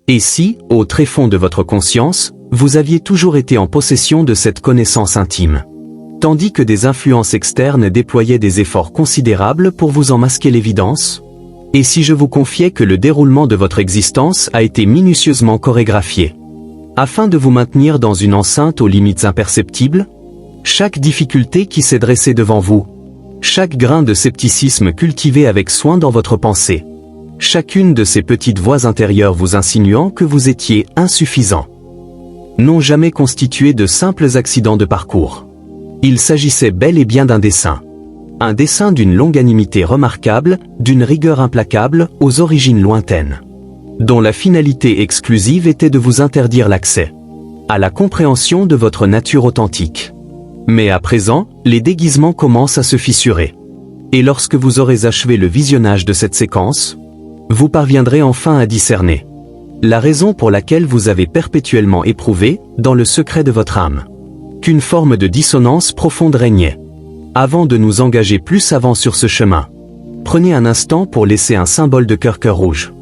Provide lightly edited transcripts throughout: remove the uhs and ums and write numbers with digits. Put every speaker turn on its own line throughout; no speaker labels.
Et si, au tréfonds de votre conscience, vous aviez toujours été en possession de cette connaissance intime, tandis que des influences externes déployaient des efforts considérables pour vous en masquer l'évidence? Et si je vous confiais que le déroulement de votre existence a été minutieusement chorégraphié, afin de vous maintenir dans une enceinte aux limites imperceptibles? Chaque difficulté qui s'est dressée devant vous, chaque grain de scepticisme cultivé avec soin dans votre pensée, chacune de ces petites voix intérieures vous insinuant que vous étiez insuffisant, n'ont jamais constitué de simples accidents de parcours. Il s'agissait bel et bien d'un dessein. Un dessein d'une longanimité remarquable, d'une rigueur implacable, aux origines lointaines, dont la finalité exclusive était de vous interdire l'accès à la compréhension de votre nature authentique. Mais à présent, les déguisements commencent à se fissurer. Et lorsque vous aurez achevé le visionnage de cette séquence, vous parviendrez enfin à discerner la raison pour laquelle vous avez perpétuellement éprouvé, dans le secret de votre âme, qu'une forme de dissonance profonde régnait. Avant de nous engager plus avant sur ce chemin, prenez un instant pour laisser un symbole de cœur rouge.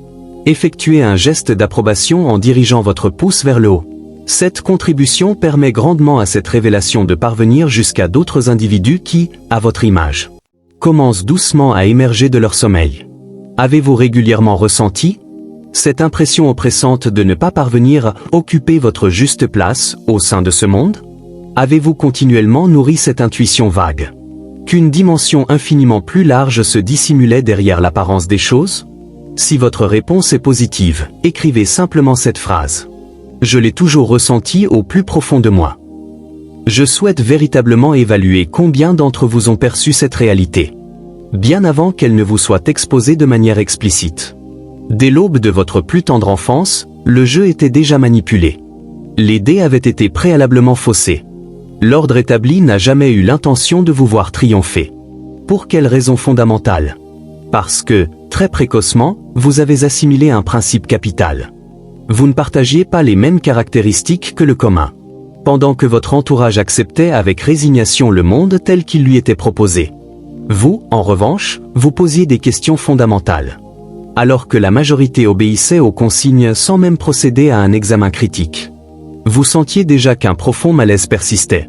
Effectuez un geste d'approbation en dirigeant votre pouce vers le haut. Cette contribution permet grandement à cette révélation de parvenir jusqu'à d'autres individus qui, à votre image, commencent doucement à émerger de leur sommeil. Avez-vous régulièrement ressenti cette impression oppressante de ne pas parvenir à occuper votre juste place au sein de ce monde? Avez-vous continuellement nourri cette intuition vague qu'une dimension infiniment plus large se dissimulait derrière l'apparence des choses? Si votre réponse est positive, écrivez simplement cette phrase. Je l'ai toujours ressenti au plus profond de moi. Je souhaite véritablement évaluer combien d'entre vous ont perçu cette réalité, bien avant qu'elle ne vous soit exposée de manière explicite. Dès l'aube de votre plus tendre enfance, le jeu était déjà manipulé. Les dés avaient été préalablement faussés. L'ordre établi n'a jamais eu l'intention de vous voir triompher. Pour quelle raison fondamentale? Parce que, très précocement, vous avez assimilé un principe capital. Vous ne partagiez pas les mêmes caractéristiques que le commun. Pendant que votre entourage acceptait avec résignation le monde tel qu'il lui était proposé, vous, en revanche, vous posiez des questions fondamentales. Alors que la majorité obéissait aux consignes sans même procéder à un examen critique, vous sentiez déjà qu'un profond malaise persistait.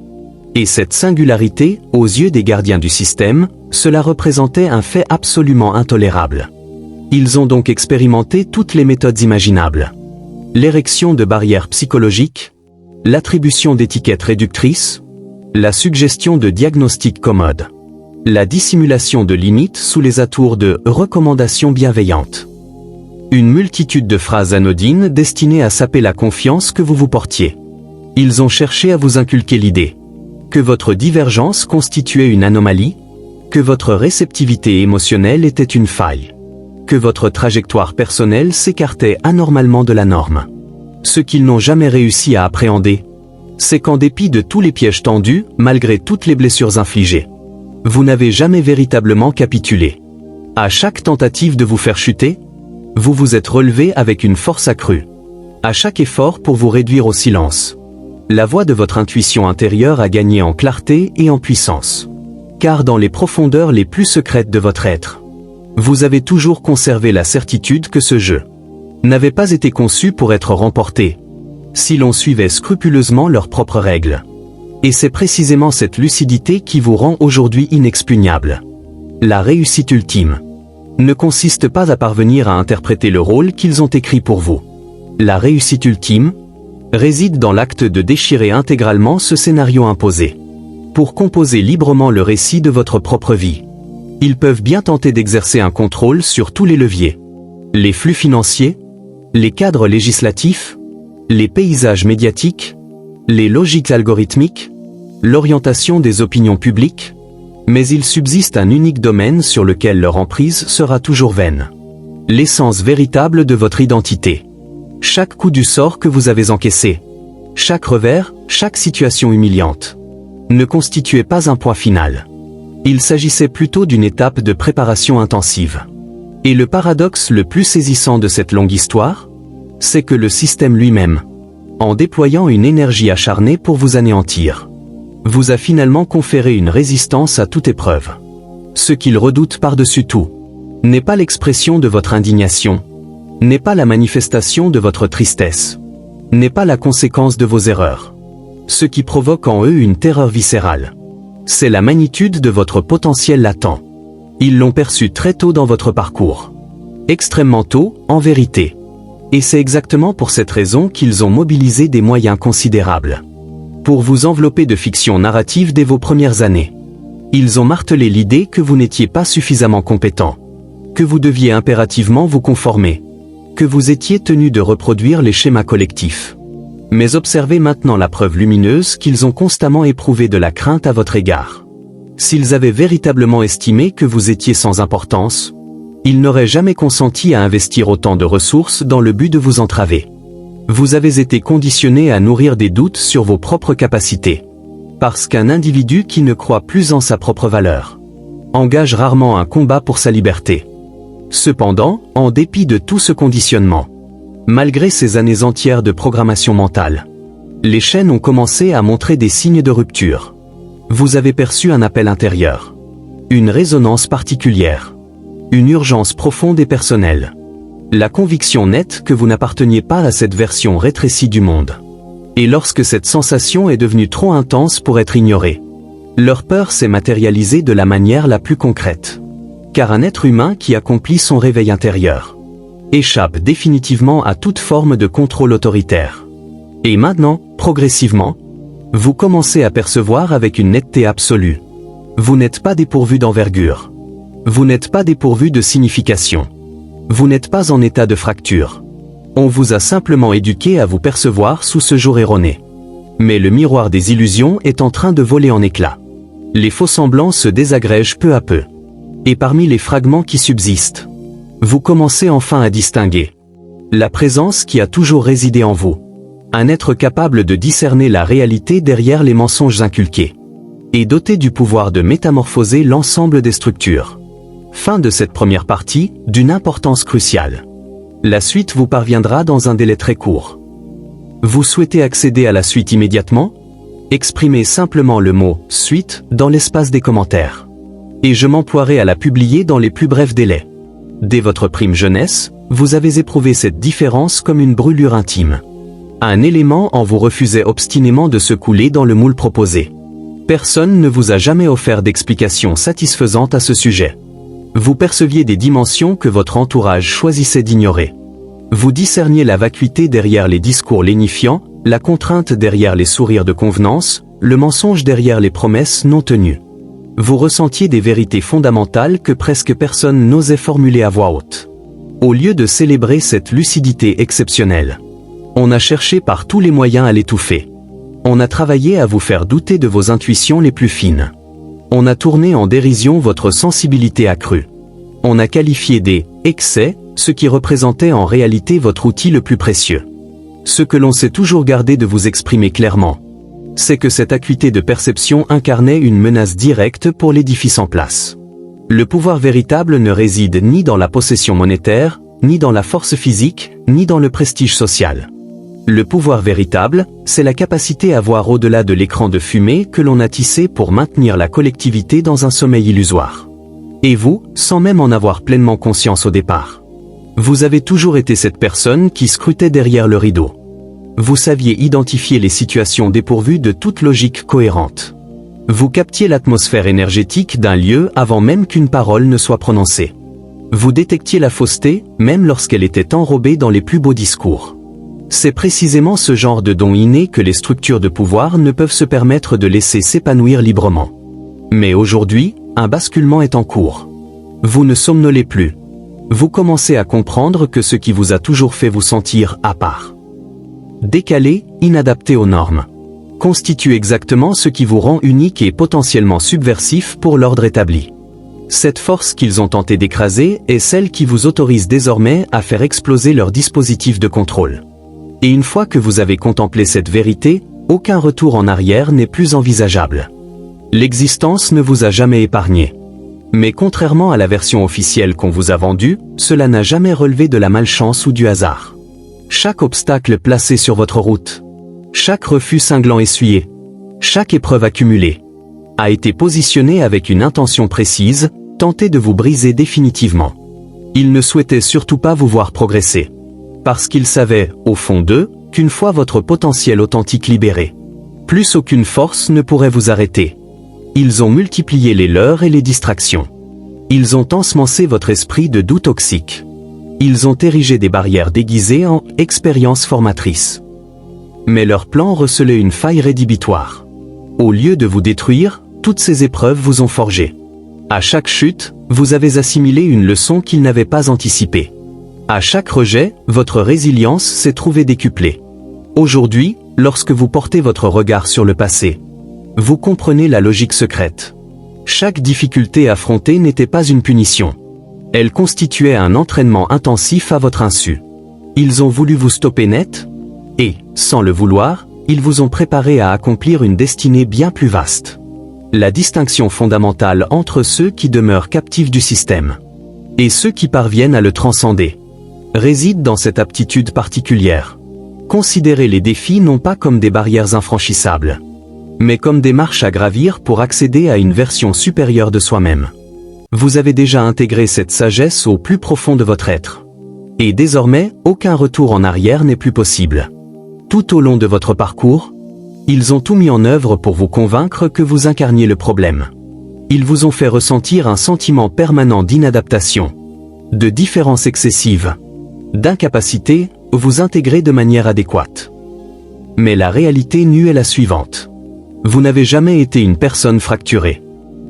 Et cette singularité, aux yeux des gardiens du système, cela représentait un fait absolument intolérable. Ils ont donc expérimenté toutes les méthodes imaginables. L'érection de barrières psychologiques, l'attribution d'étiquettes réductrices, la suggestion de diagnostics commodes, la dissimulation de limites sous les atours de recommandations bienveillantes. Une multitude de phrases anodines destinées à saper la confiance que vous vous portiez. Ils ont cherché à vous inculquer l'idée que votre divergence constituait une anomalie, que votre réceptivité émotionnelle était une faille, que votre trajectoire personnelle s'écartait anormalement de la norme. Ce qu'ils n'ont jamais réussi à appréhender, c'est qu'en dépit de tous les pièges tendus, malgré toutes les blessures infligées, vous n'avez jamais véritablement capitulé. À chaque tentative de vous faire chuter, vous vous êtes relevé avec une force accrue. À chaque effort pour vous réduire au silence, la voix de votre intuition intérieure a gagné en clarté et en puissance. Car dans les profondeurs les plus secrètes de votre être, vous avez toujours conservé la certitude que ce jeu n'avait pas été conçu pour être remporté, si l'on suivait scrupuleusement leurs propres règles. Et c'est précisément cette lucidité qui vous rend aujourd'hui inexpugnable. La réussite ultime ne consiste pas à parvenir à interpréter le rôle qu'ils ont écrit pour vous. La réussite ultime réside dans l'acte de déchirer intégralement ce scénario imposé, pour composer librement le récit de votre propre vie. Ils peuvent bien tenter d'exercer un contrôle sur tous les leviers. Les flux financiers, les cadres législatifs, les paysages médiatiques, les logiques algorithmiques, l'orientation des opinions publiques, mais il subsiste un unique domaine sur lequel leur emprise sera toujours vaine. L'essence véritable de votre identité. Chaque coup du sort que vous avez encaissé, chaque revers, chaque situation humiliante, ne constituait pas un point final. Il s'agissait plutôt d'une étape de préparation intensive. Et le paradoxe le plus saisissant de cette longue histoire, c'est que le système lui-même, en déployant une énergie acharnée pour vous anéantir, vous a finalement conféré une résistance à toute épreuve. Ce qu'il redoute par-dessus tout n'est pas l'expression de votre indignation, n'est pas la manifestation de votre tristesse, n'est pas la conséquence de vos erreurs. Ce qui provoque en eux une terreur viscérale, c'est la magnitude de votre potentiel latent. Ils l'ont perçu très tôt dans votre parcours. Extrêmement tôt, en vérité. Et c'est exactement pour cette raison qu'ils ont mobilisé des moyens considérables pour vous envelopper de fiction narrative dès vos premières années. Ils ont martelé l'idée que vous n'étiez pas suffisamment compétent, que vous deviez impérativement vous conformer, que vous étiez tenu de reproduire les schémas collectifs. Mais observez maintenant la preuve lumineuse qu'ils ont constamment éprouvée de la crainte à votre égard. S'ils avaient véritablement estimé que vous étiez sans importance, ils n'auraient jamais consenti à investir autant de ressources dans le but de vous entraver. Vous avez été conditionné à nourrir des doutes sur vos propres capacités. Parce qu'un individu qui ne croit plus en sa propre valeur engage rarement un combat pour sa liberté. Cependant, en dépit de tout ce conditionnement, malgré ces années entières de programmation mentale, les chaînes ont commencé à montrer des signes de rupture. Vous avez perçu un appel intérieur, une résonance particulière, une urgence profonde et personnelle. La conviction nette que vous n'apparteniez pas à cette version rétrécie du monde. Et lorsque cette sensation est devenue trop intense pour être ignorée, leur peur s'est matérialisée de la manière la plus concrète. Car un être humain qui accomplit son réveil intérieur échappe définitivement à toute forme de contrôle autoritaire. Et maintenant, progressivement, vous commencez à percevoir avec une netteté absolue. Vous n'êtes pas dépourvu d'envergure. Vous n'êtes pas dépourvu de signification. Vous n'êtes pas en état de fracture. On vous a simplement éduqué à vous percevoir sous ce jour erroné. Mais le miroir des illusions est en train de voler en éclats. Les faux-semblants se désagrègent peu à peu. Et parmi les fragments qui subsistent, vous commencez enfin à distinguer la présence qui a toujours résidé en vous. Un être capable de discerner la réalité derrière les mensonges inculqués. Et doté du pouvoir de métamorphoser l'ensemble des structures. Fin de cette première partie, d'une importance cruciale. La suite vous parviendra dans un délai très court. Vous souhaitez accéder à la suite immédiatement? Exprimez simplement le mot « suite » dans l'espace des commentaires. Et je m'emploierai à la publier dans les plus brefs délais. Dès votre prime jeunesse, vous avez éprouvé cette différence comme une brûlure intime. Un élément en vous refusait obstinément de se couler dans le moule proposé. Personne ne vous a jamais offert d'explication satisfaisante à ce sujet. Vous perceviez des dimensions que votre entourage choisissait d'ignorer. Vous discerniez la vacuité derrière les discours lénifiants, la contrainte derrière les sourires de convenance, le mensonge derrière les promesses non tenues. Vous ressentiez des vérités fondamentales que presque personne n'osait formuler à voix haute. Au lieu de célébrer cette lucidité exceptionnelle, on a cherché par tous les moyens à l'étouffer. On a travaillé à vous faire douter de vos intuitions les plus fines. On a tourné en dérision votre sensibilité accrue. On a qualifié des « excès » ce qui représentait en réalité votre outil le plus précieux. Ce que l'on s'est toujours gardé de vous exprimer clairement, c'est que cette acuité de perception incarnait une menace directe pour l'édifice en place. Le pouvoir véritable ne réside ni dans la possession monétaire, ni dans la force physique, ni dans le prestige social. Le pouvoir véritable, c'est la capacité à voir au-delà de l'écran de fumée que l'on a tissé pour maintenir la collectivité dans un sommeil illusoire. Et vous, sans même en avoir pleinement conscience au départ, vous avez toujours été cette personne qui scrutait derrière le rideau. Vous saviez identifier les situations dépourvues de toute logique cohérente. Vous captiez l'atmosphère énergétique d'un lieu avant même qu'une parole ne soit prononcée. Vous détectiez la fausseté, même lorsqu'elle était enrobée dans les plus beaux discours. C'est précisément ce genre de don inné que les structures de pouvoir ne peuvent se permettre de laisser s'épanouir librement. Mais aujourd'hui, un basculement est en cours. Vous ne somnolez plus. Vous commencez à comprendre que ce qui vous a toujours fait vous sentir à part, décalé, inadapté aux normes, constitue exactement ce qui vous rend unique et potentiellement subversif pour l'ordre établi. Cette force qu'ils ont tenté d'écraser est celle qui vous autorise désormais à faire exploser leur dispositif de contrôle. Et une fois que vous avez contemplé cette vérité, aucun retour en arrière n'est plus envisageable. L'existence ne vous a jamais épargné. Mais contrairement à la version officielle qu'on vous a vendue, cela n'a jamais relevé de la malchance ou du hasard. Chaque obstacle placé sur votre route, chaque refus cinglant essuyé, chaque épreuve accumulée, a été positionné avec une intention précise, tenter de vous briser définitivement. Ils ne souhaitaient surtout pas vous voir progresser. Parce qu'ils savaient, au fond d'eux, qu'une fois votre potentiel authentique libéré, plus aucune force ne pourrait vous arrêter. Ils ont multiplié les leurs et les distractions. Ils ont ensemencé votre esprit de doute toxique. Ils ont érigé des barrières déguisées en expériences formatrices. Mais leur plan recelait une faille rédhibitoire. Au lieu de vous détruire, toutes ces épreuves vous ont forgé. À chaque chute, vous avez assimilé une leçon qu'ils n'avaient pas anticipée. À chaque rejet, votre résilience s'est trouvée décuplée. Aujourd'hui, lorsque vous portez votre regard sur le passé, vous comprenez la logique secrète. Chaque difficulté affrontée n'était pas une punition. Elle constituait un entraînement intensif à votre insu. Ils ont voulu vous stopper net, et, sans le vouloir, ils vous ont préparé à accomplir une destinée bien plus vaste. La distinction fondamentale entre ceux qui demeurent captifs du système et ceux qui parviennent à le transcender réside dans cette aptitude particulière. Considérez les défis non pas comme des barrières infranchissables, mais comme des marches à gravir pour accéder à une version supérieure de soi-même. Vous avez déjà intégré cette sagesse au plus profond de votre être. Et désormais, aucun retour en arrière n'est plus possible. Tout au long de votre parcours, ils ont tout mis en œuvre pour vous convaincre que vous incarniez le problème. Ils vous ont fait ressentir un sentiment permanent d'inadaptation, de différence excessive, d'incapacité, vous intégrer de manière adéquate. Mais la réalité nue est la suivante. Vous n'avez jamais été une personne fracturée.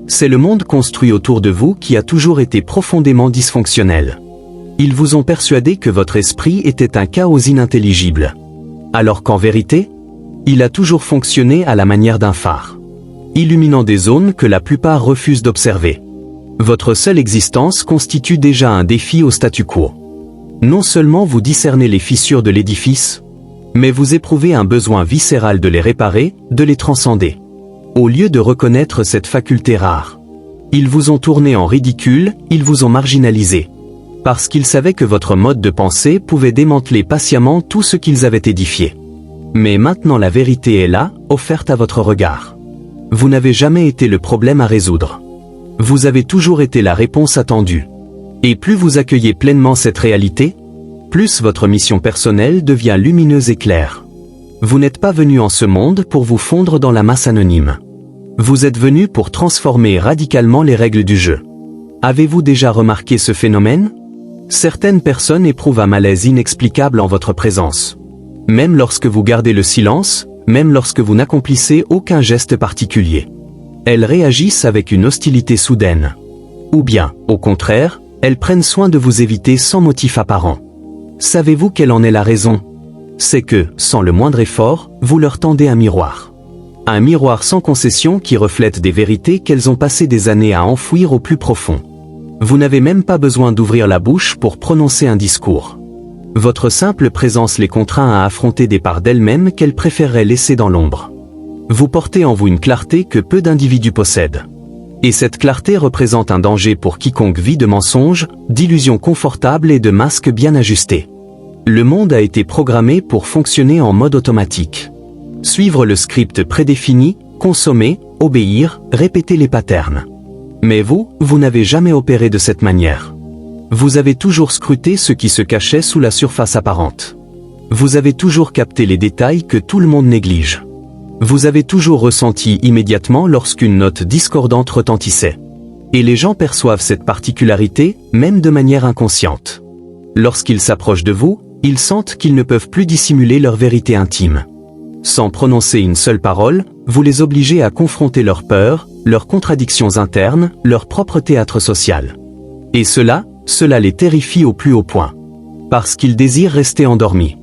C'est le monde construit autour de vous qui a toujours été profondément dysfonctionnel. Ils vous ont persuadé que votre esprit était un chaos inintelligible. Alors qu'en vérité, il a toujours fonctionné à la manière d'un phare, illuminant des zones que la plupart refusent d'observer. Votre seule existence constitue déjà un défi au statu quo. Non seulement vous discernez les fissures de l'édifice, mais vous éprouvez un besoin viscéral de les réparer, de les transcender. Au lieu de reconnaître cette faculté rare, ils vous ont tourné en ridicule, ils vous ont marginalisé. Parce qu'ils savaient que votre mode de pensée pouvait démanteler patiemment tout ce qu'ils avaient édifié. Mais maintenant la vérité est là, offerte à votre regard. Vous n'avez jamais été le problème à résoudre. Vous avez toujours été la réponse attendue. Et plus vous accueillez pleinement cette réalité, plus votre mission personnelle devient lumineuse et claire. Vous n'êtes pas venu en ce monde pour vous fondre dans la masse anonyme. Vous êtes venu pour transformer radicalement les règles du jeu. Avez-vous déjà remarqué ce phénomène? Certaines personnes éprouvent un malaise inexplicable en votre présence. Même lorsque vous gardez le silence, même lorsque vous n'accomplissez aucun geste particulier. Elles réagissent avec une hostilité soudaine. Ou bien, au contraire, elles prennent soin de vous éviter sans motif apparent. Savez-vous quelle en est la raison? C'est que, sans le moindre effort, vous leur tendez un miroir. Un miroir sans concession qui reflète des vérités qu'elles ont passé des années à enfouir au plus profond. Vous n'avez même pas besoin d'ouvrir la bouche pour prononcer un discours. Votre simple présence les contraint à affronter des parts d'elles-mêmes qu'elles préféreraient laisser dans l'ombre. Vous portez en vous une clarté que peu d'individus possèdent. Et cette clarté représente un danger pour quiconque vit de mensonges, d'illusions confortables et de masques bien ajustés. Le monde a été programmé pour fonctionner en mode automatique. Suivre le script prédéfini, consommer, obéir, répéter les patterns. Mais vous n'avez jamais opéré de cette manière. Vous avez toujours scruté ce qui se cachait sous la surface apparente. Vous avez toujours capté les détails que tout le monde néglige. Vous avez toujours ressenti immédiatement lorsqu'une note discordante retentissait. Et les gens perçoivent cette particularité, même de manière inconsciente. Lorsqu'ils s'approchent de vous, ils sentent qu'ils ne peuvent plus dissimuler leur vérité intime. Sans prononcer une seule parole, vous les obligez à confronter leurs peurs, leurs contradictions internes, leur propre théâtre social. Et cela les terrifie au plus haut point. Parce qu'ils désirent rester endormis.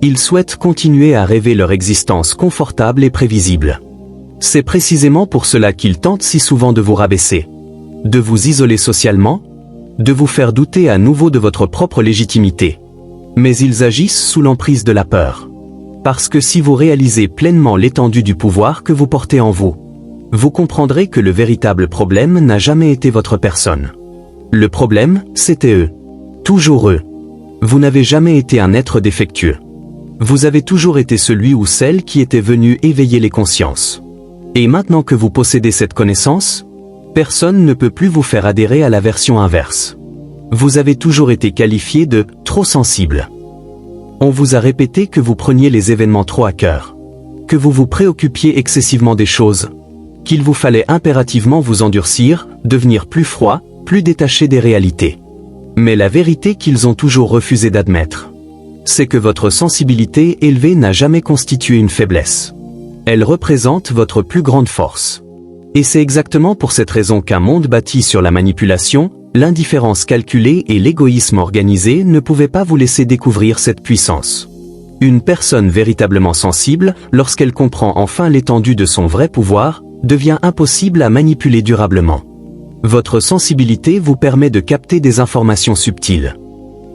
Ils souhaitent continuer à rêver leur existence confortable et prévisible. C'est précisément pour cela qu'ils tentent si souvent de vous rabaisser, de vous isoler socialement, de vous faire douter à nouveau de votre propre légitimité. Mais ils agissent sous l'emprise de la peur. Parce que si vous réalisez pleinement l'étendue du pouvoir que vous portez en vous, vous comprendrez que le véritable problème n'a jamais été votre personne. Le problème, c'était eux. Toujours eux. Vous n'avez jamais été un être défectueux. Vous avez toujours été celui ou celle qui était venu éveiller les consciences. Et maintenant que vous possédez cette connaissance, personne ne peut plus vous faire adhérer à la version inverse. Vous avez toujours été qualifié de « trop sensible ». On vous a répété que vous preniez les événements trop à cœur, que vous vous préoccupiez excessivement des choses, qu'il vous fallait impérativement vous endurcir, devenir plus froid, plus détaché des réalités. Mais la vérité qu'ils ont toujours refusé d'admettre, c'est que votre sensibilité élevée n'a jamais constitué une faiblesse. Elle représente votre plus grande force. Et c'est exactement pour cette raison qu'un monde bâti sur la manipulation, l'indifférence calculée et l'égoïsme organisé ne pouvaient pas vous laisser découvrir cette puissance. Une personne véritablement sensible, lorsqu'elle comprend enfin l'étendue de son vrai pouvoir, devient impossible à manipuler durablement. Votre sensibilité vous permet de capter des informations subtiles.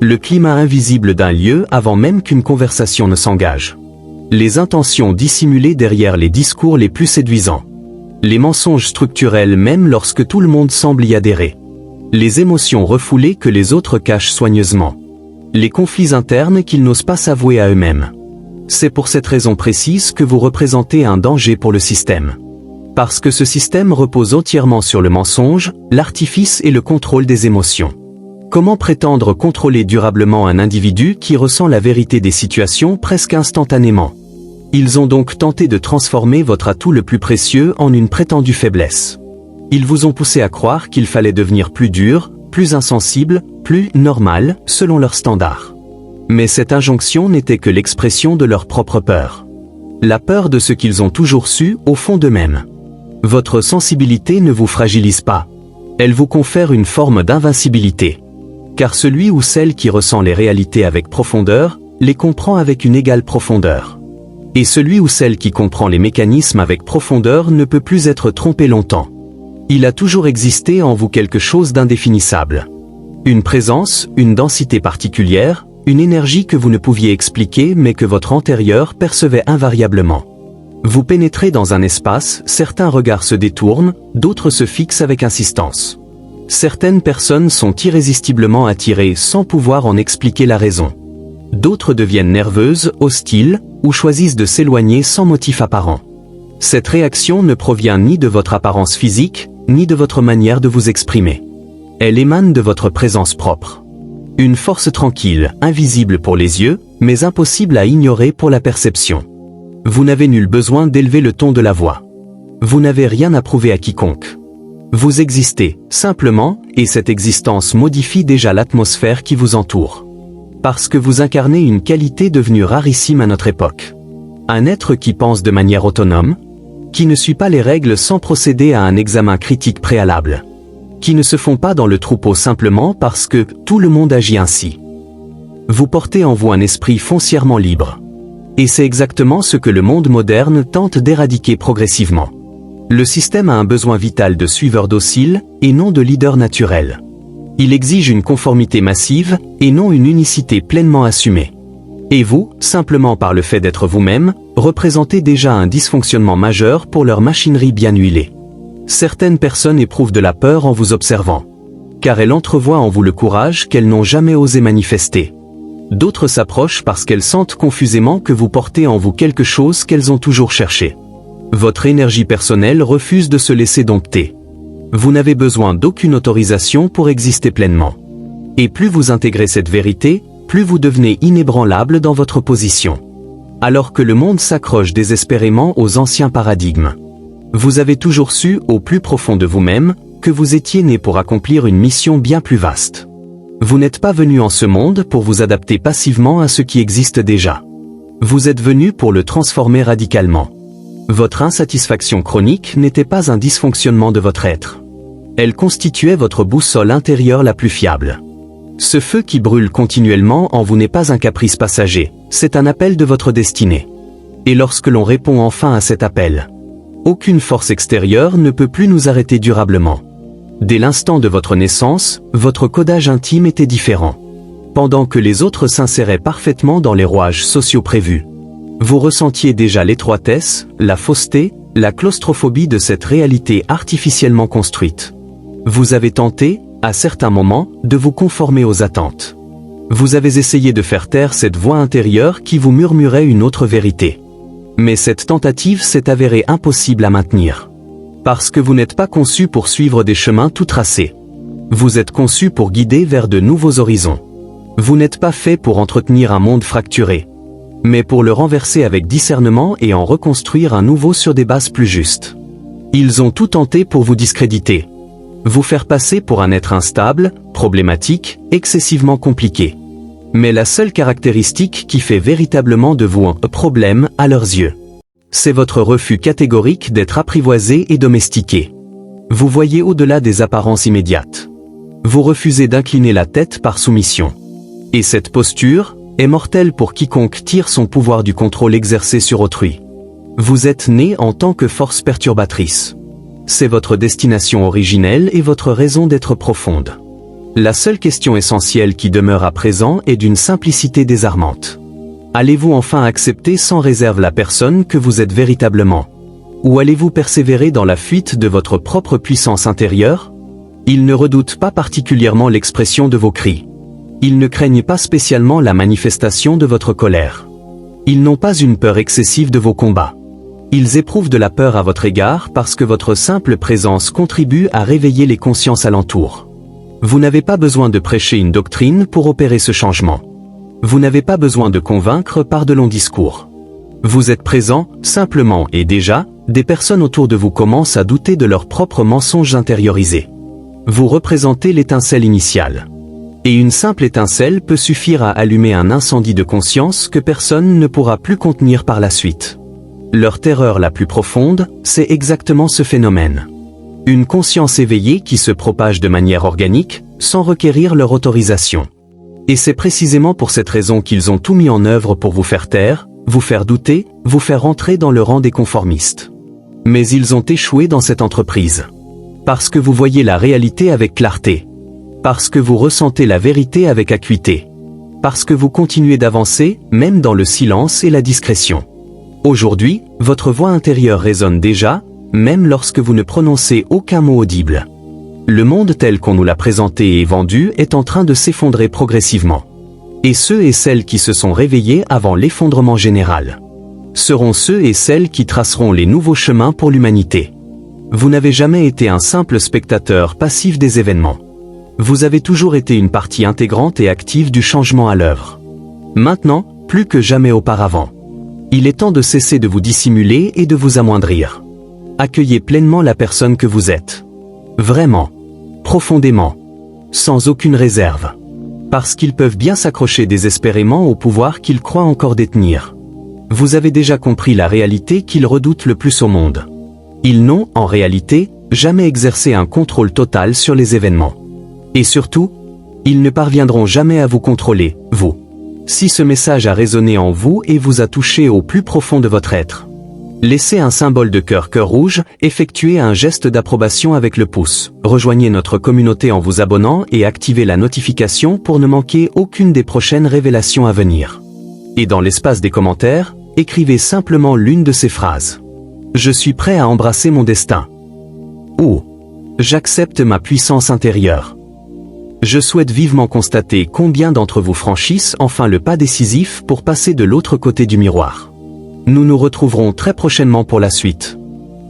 Le climat invisible d'un lieu avant même qu'une conversation ne s'engage. Les intentions dissimulées derrière les discours les plus séduisants. Les mensonges structurels même lorsque tout le monde semble y adhérer. Les émotions refoulées que les autres cachent soigneusement. Les conflits internes qu'ils n'osent pas s'avouer à eux-mêmes. C'est pour cette raison précise que vous représentez un danger pour le système. Parce que ce système repose entièrement sur le mensonge, l'artifice et le contrôle des émotions. Comment prétendre contrôler durablement un individu qui ressent la vérité des situations presque instantanément? Ils ont donc tenté de transformer votre atout le plus précieux en une prétendue faiblesse. Ils vous ont poussé à croire qu'il fallait devenir plus dur, plus insensible, plus normal, selon leurs standards. Mais cette injonction n'était que l'expression de leur propre peur. La peur de ce qu'ils ont toujours su au fond d'eux-mêmes. Votre sensibilité ne vous fragilise pas. Elle vous confère une forme d'invincibilité. Car celui ou celle qui ressent les réalités avec profondeur, les comprend avec une égale profondeur. Et celui ou celle qui comprend les mécanismes avec profondeur ne peut plus être trompé longtemps. Il a toujours existé en vous quelque chose d'indéfinissable. Une présence, une densité particulière, une énergie que vous ne pouviez expliquer mais que votre antérieur percevait invariablement. Vous pénétrez dans un espace, certains regards se détournent, d'autres se fixent avec insistance. Certaines personnes sont irrésistiblement attirées sans pouvoir en expliquer la raison. D'autres deviennent nerveuses, hostiles, ou choisissent de s'éloigner sans motif apparent. Cette réaction ne provient ni de votre apparence physique, ni de votre manière de vous exprimer. Elle émane de votre présence propre. Une force tranquille, invisible pour les yeux, mais impossible à ignorer pour la perception. Vous n'avez nul besoin d'élever le ton de la voix. Vous n'avez rien à prouver à quiconque. Vous existez, simplement, et cette existence modifie déjà l'atmosphère qui vous entoure. Parce que vous incarnez une qualité devenue rarissime à notre époque. Un être qui pense de manière autonome, qui ne suit pas les règles sans procéder à un examen critique préalable, qui ne se font pas dans le troupeau simplement parce que tout le monde agit ainsi. Vous portez en vous un esprit foncièrement libre. Et c'est exactement ce que le monde moderne tente d'éradiquer progressivement. Le système a un besoin vital de suiveurs dociles, et non de leaders naturels. Il exige une conformité massive, et non une unicité pleinement assumée. Et vous, simplement par le fait d'être vous-même, représentez déjà un dysfonctionnement majeur pour leur machinerie bien huilée. Certaines personnes éprouvent de la peur en vous observant. Car elles entrevoient en vous le courage qu'elles n'ont jamais osé manifester. D'autres s'approchent parce qu'elles sentent confusément que vous portez en vous quelque chose qu'elles ont toujours cherché. Votre énergie personnelle refuse de se laisser dompter. Vous n'avez besoin d'aucune autorisation pour exister pleinement. Et plus vous intégrez cette vérité, plus vous devenez inébranlable dans votre position. Alors que le monde s'accroche désespérément aux anciens paradigmes. Vous avez toujours su, au plus profond de vous-même, que vous étiez né pour accomplir une mission bien plus vaste. Vous n'êtes pas venu en ce monde pour vous adapter passivement à ce qui existe déjà. Vous êtes venu pour le transformer radicalement. Votre insatisfaction chronique n'était pas un dysfonctionnement de votre être. Elle constituait votre boussole intérieure la plus fiable. Ce feu qui brûle continuellement en vous n'est pas un caprice passager, c'est un appel de votre destinée. Et lorsque l'on répond enfin à cet appel, aucune force extérieure ne peut plus nous arrêter durablement. Dès l'instant de votre naissance, votre codage intime était différent. Pendant que les autres s'inséraient parfaitement dans les rouages sociaux prévus. Vous ressentiez déjà l'étroitesse, la fausseté, la claustrophobie de cette réalité artificiellement construite. Vous avez tenté, à certains moments, de vous conformer aux attentes. Vous avez essayé de faire taire cette voix intérieure qui vous murmurait une autre vérité. Mais cette tentative s'est avérée impossible à maintenir. Parce que vous n'êtes pas conçu pour suivre des chemins tout tracés. Vous êtes conçu pour guider vers de nouveaux horizons. Vous n'êtes pas fait pour entretenir un monde fracturé, mais pour le renverser avec discernement et en reconstruire un nouveau sur des bases plus justes. Ils ont tout tenté pour vous discréditer, vous faire passer pour un être instable, problématique, excessivement compliqué. Mais la seule caractéristique qui fait véritablement de vous un problème à leurs yeux, c'est votre refus catégorique d'être apprivoisé et domestiqué. Vous voyez au-delà des apparences immédiates. Vous refusez d'incliner la tête par soumission. Et cette posture est mortelle pour quiconque tire son pouvoir du contrôle exercé sur autrui. Vous êtes né en tant que force perturbatrice. C'est votre destination originelle et votre raison d'être profonde. La seule question essentielle qui demeure à présent est d'une simplicité désarmante. Allez-vous enfin accepter sans réserve la personne que vous êtes véritablement? Ou allez-vous persévérer dans la fuite de votre propre puissance intérieure? Ils ne redoutent pas particulièrement l'expression de vos cris. Ils ne craignent pas spécialement la manifestation de votre colère. Ils n'ont pas une peur excessive de vos combats. Ils éprouvent de la peur à votre égard parce que votre simple présence contribue à réveiller les consciences alentour. Vous n'avez pas besoin de prêcher une doctrine pour opérer ce changement. Vous n'avez pas besoin de convaincre par de longs discours. Vous êtes présent, simplement, et déjà, des personnes autour de vous commencent à douter de leurs propres mensonges intériorisés. Vous représentez l'étincelle initiale. Et une simple étincelle peut suffire à allumer un incendie de conscience que personne ne pourra plus contenir par la suite. Leur terreur la plus profonde, c'est exactement ce phénomène. Une conscience éveillée qui se propage de manière organique, sans requérir leur autorisation. Et c'est précisément pour cette raison qu'ils ont tout mis en œuvre pour vous faire taire, vous faire douter, vous faire entrer dans le rang des conformistes. Mais ils ont échoué dans cette entreprise. Parce que vous voyez la réalité avec clarté. Parce que vous ressentez la vérité avec acuité. Parce que vous continuez d'avancer, même dans le silence et la discrétion. Aujourd'hui, votre voix intérieure résonne déjà, même lorsque vous ne prononcez aucun mot audible. Le monde tel qu'on nous l'a présenté et vendu est en train de s'effondrer progressivement. Et ceux et celles qui se sont réveillés avant l'effondrement général seront ceux et celles qui traceront les nouveaux chemins pour l'humanité. Vous n'avez jamais été un simple spectateur passif des événements. Vous avez toujours été une partie intégrante et active du changement à l'œuvre. Maintenant, plus que jamais auparavant. Il est temps de cesser de vous dissimuler et de vous amoindrir. Accueillez pleinement la personne que vous êtes. Vraiment. Profondément. Sans aucune réserve. Parce qu'ils peuvent bien s'accrocher désespérément au pouvoir qu'ils croient encore détenir. Vous avez déjà compris la réalité qu'ils redoutent le plus au monde. Ils n'ont, en réalité, jamais exercé un contrôle total sur les événements. Et surtout, ils ne parviendront jamais à vous contrôler, vous. Si ce message a résonné en vous et vous a touché au plus profond de votre être, laissez un symbole de cœur rouge, effectuez un geste d'approbation avec le pouce, rejoignez notre communauté en vous abonnant et activez la notification pour ne manquer aucune des prochaines révélations à venir. Et dans l'espace des commentaires, écrivez simplement l'une de ces phrases. Je suis prêt à embrasser mon destin. Ou j'accepte ma puissance intérieure. Je souhaite vivement constater combien d'entre vous franchissent enfin le pas décisif pour passer de l'autre côté du miroir. Nous nous retrouverons très prochainement pour la suite.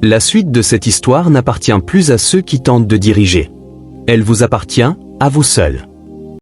La suite de cette histoire n'appartient plus à ceux qui tentent de diriger. Elle vous appartient, à vous seul.